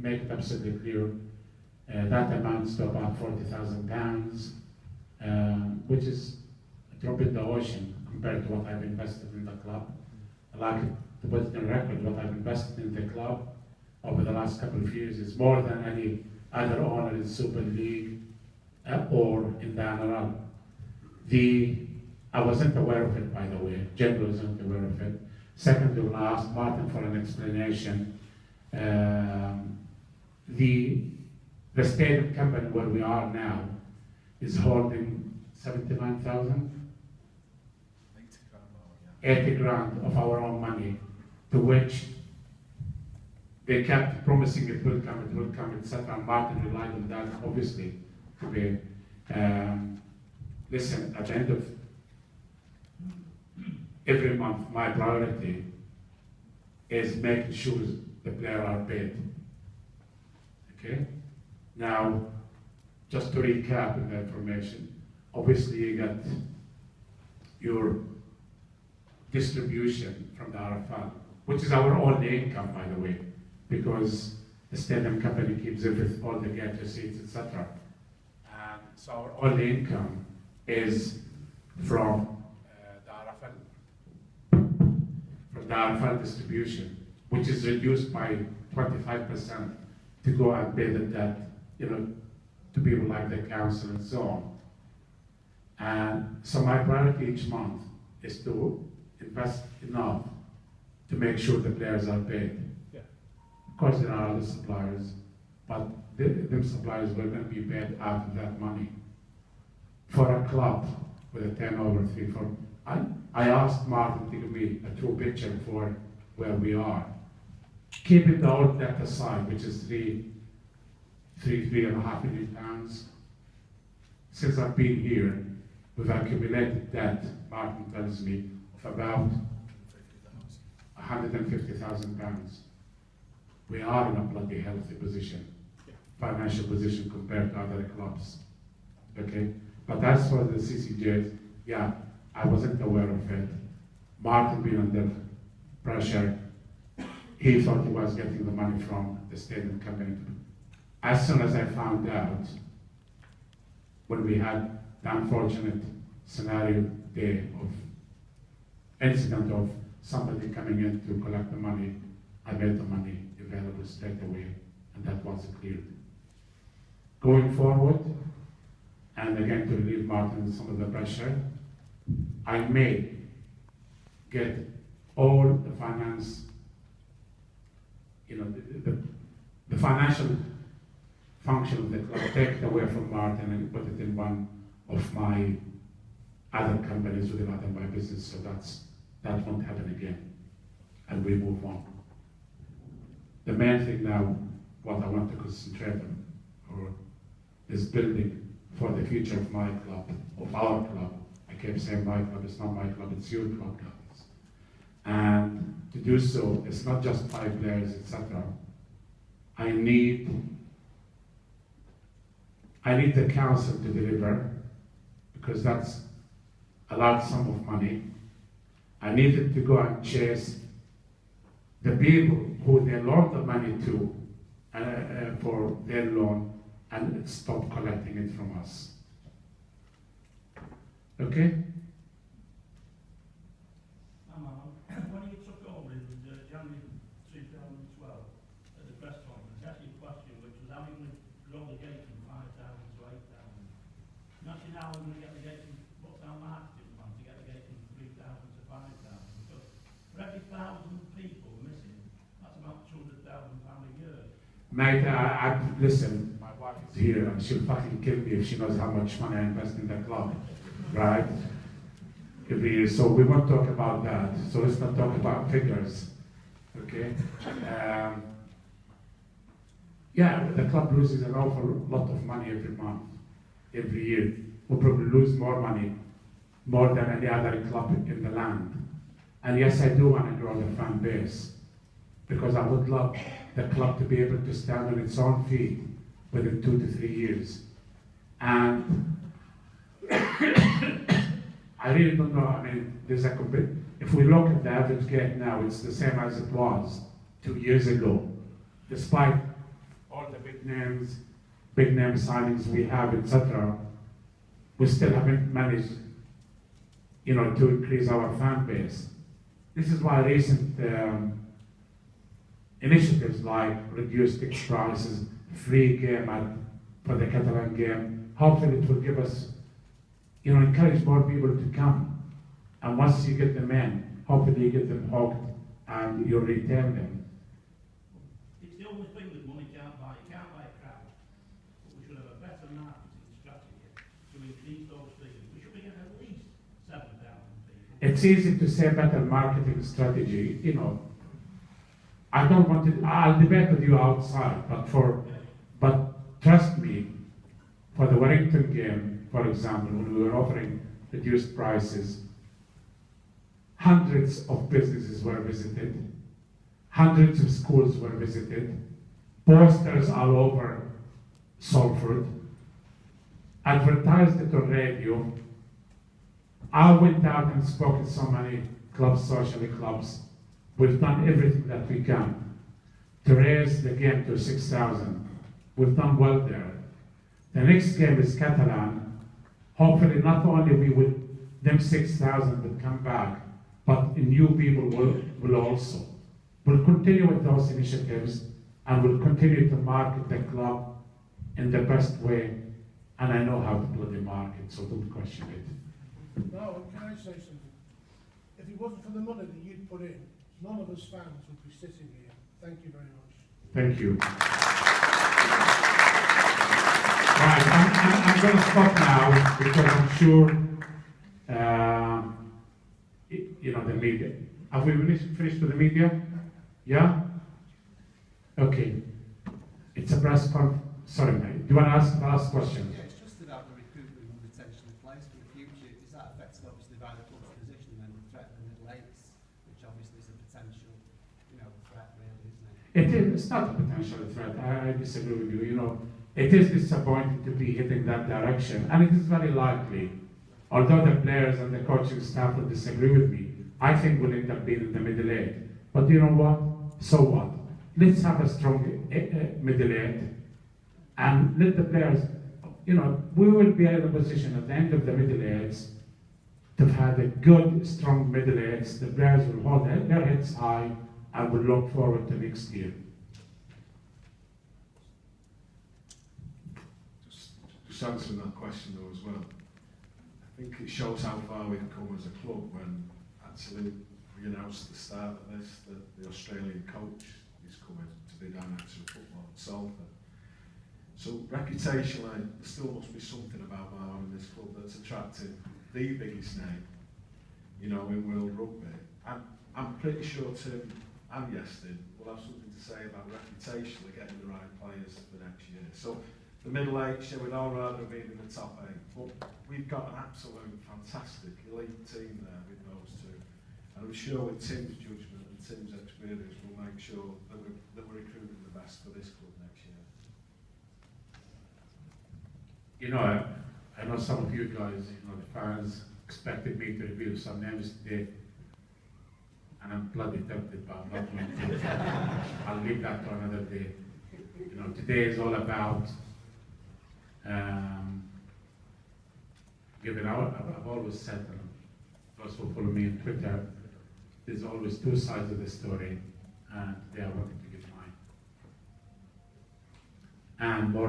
make it absolutely clear, that amounts to about £40,000, which is a drop in the ocean compared to what I've invested in the club. I like to put it in record, what I've invested in the club over the last couple of years is more than any other owner in Super League or in the NRL. I wasn't aware of it, by the way. Jen wasn't aware of it. Secondly, when I asked Martin for an explanation, the stadium company where we are now is holding 79,000, 80 grand of our own money, to which they kept promising it will come, etc. Martin relied on that, obviously, to be, listen, at the end of every month, my priority is making sure the players are paid. Okay? Now, just to recap the information, obviously you got your distribution from the RFL, which is our only income, by the way, because the stadium company keeps all the gate receipts, etc. So our only income is from the RFL distribution, which is reduced by 25% to go and pay the debt, to people like the council and so on. And so my priority each month is to invest enough to make sure the players are paid. Yeah. Of course, there are other suppliers, but them suppliers will not be paid out of that money. For a club with a turnover 3-4, I asked Martin to give me a true picture for where we are. Keeping the old debt aside, which is £3.5 million. Since I've been here, we've accumulated debt, Martin tells me, of about £150,000. We are in a bloody healthy position, financial position compared to other clubs. Okay? But as for the CCJs, yeah, I wasn't aware of it. Martin being under pressure, he thought he was getting the money from the stadium company. As soon as I found out, when we had the unfortunate scenario day of incident of somebody coming in to collect the money, I made the money available straight away, and that was cleared. Going forward, and again to relieve Martin some of the pressure, I may get all the finance, the financial function of the club, take it away from Martin and put it in one of my other companies within my business, so that won't happen again, and we move on. The main thing now, what I want to concentrate on, is building for the future of my club, of our club. I keep saying my club, it's not my club, it's your club, guys. And to do so, it's not just 5 players, etc. I need the council to deliver, because that's a large sum of money. I need it to go and chase the people who they loan the money to for their loan, and stop collecting it from us. Okay? When you took over in January 2012 at the press conference, I asked you a question which was how you grow the gate from 5,000 to 8,000. Not now we're going to get the gate from, what's our marketing plan to get the gate from 3,000 to 5,000? Because for every 1,000 people missing, that's about £200,000 a year. Mate, listen, my wife is here and she'll fucking kill me if she knows how much money I invest in the club, right? Every year. So we won't talk about that. So let's not talk about figures, okay? Yeah, the club loses an awful lot of money every month, every year. We'll probably lose more money, more than any other club in the land. And yes, I do want to grow the fan base, because I would love the club to be able to stand on its own feet within 2 to 3 years. And I really don't know, I mean, there's a if we look at the average gate now, it's the same as it was 2 years ago, despite all the big name signings we have, etc., we still haven't managed, to increase our fan base. This is why recent initiatives like reduced ticket prices, free game for the Catalan game, hopefully it will give us, encourage more people to come. And once you get them in, hopefully you get them hooked and you retain them. It's the only thing that money can't buy. You can't buy a crowd. But we should have a better marketing strategy to increase those figures. We should be getting at least 7,000 people. It's easy to say better marketing strategy, I don't want to, I'll debate with you outside, but trust me, for the Wellington game, for example, when we were offering reduced prices, hundreds of businesses were visited, hundreds of schools were visited, posters all over Salford, advertised it on radio. I went out and spoke at so many clubs, social clubs. We've done everything that we can to raise the game to 6,000. We've done well there. The next game is Catalan. Hopefully not only them 6,000 will come back, but new people will also. We'll continue with those initiatives and we'll continue to market the club in the best way. And I know how to bloody market, so don't question it. Now, can I say something? If it wasn't for the money that you'd put in, none of us fans would be sitting here. Thank you very much. Thank you. Right, I'm going to stop now because I'm sure, the media. Have we finished with the media? Yeah? Okay. It's a press conference. Sorry, mate. Do you want to ask the last question? Yeah, it's just about the recruitment and retention of players for the future. Is that affected obviously by the club's position and the threat of the Middle Eights, which obviously is a potential, threat really, isn't it? It's not a potential threat. I disagree with you. It is disappointing to be hitting that direction, and it is very likely, although the players and the coaching staff will disagree with me, I think we'll end up being in the middle eight. But you know what? So what? Let's have a strong middle eight, and let the players, we will be in a position at the end of the middle eights to have a good, strong middle eights. The players will hold their heads high and will look forward to next year. Just answering that question though as well, I think it shows how far we've come as a club when actually we announced at the start of this that the Australian coach is coming to be director of football at Salford. So reputationally, there still must be something about Marwan in this club that's attracted the biggest name, in world rugby. And I'm pretty sure Tim and Yestin will have something to say about reputationally getting the right players for next year. So the middle eight, we'd all rather be in the top eight, but we've got an absolute fantastic elite team there with those two. And I'm sure with Tim's judgment and Tim's experience, we'll make sure that we're recruiting the best for this club next year. I know some of you guys, the fans expected me to reveal some names today, and I'm bloody tempted, but I'm not going to. I'll leave that to another day. Today is all about giving out. I've always said, those who follow me on Twitter, there's always two sides of the story, and today I wanted to give mine. And more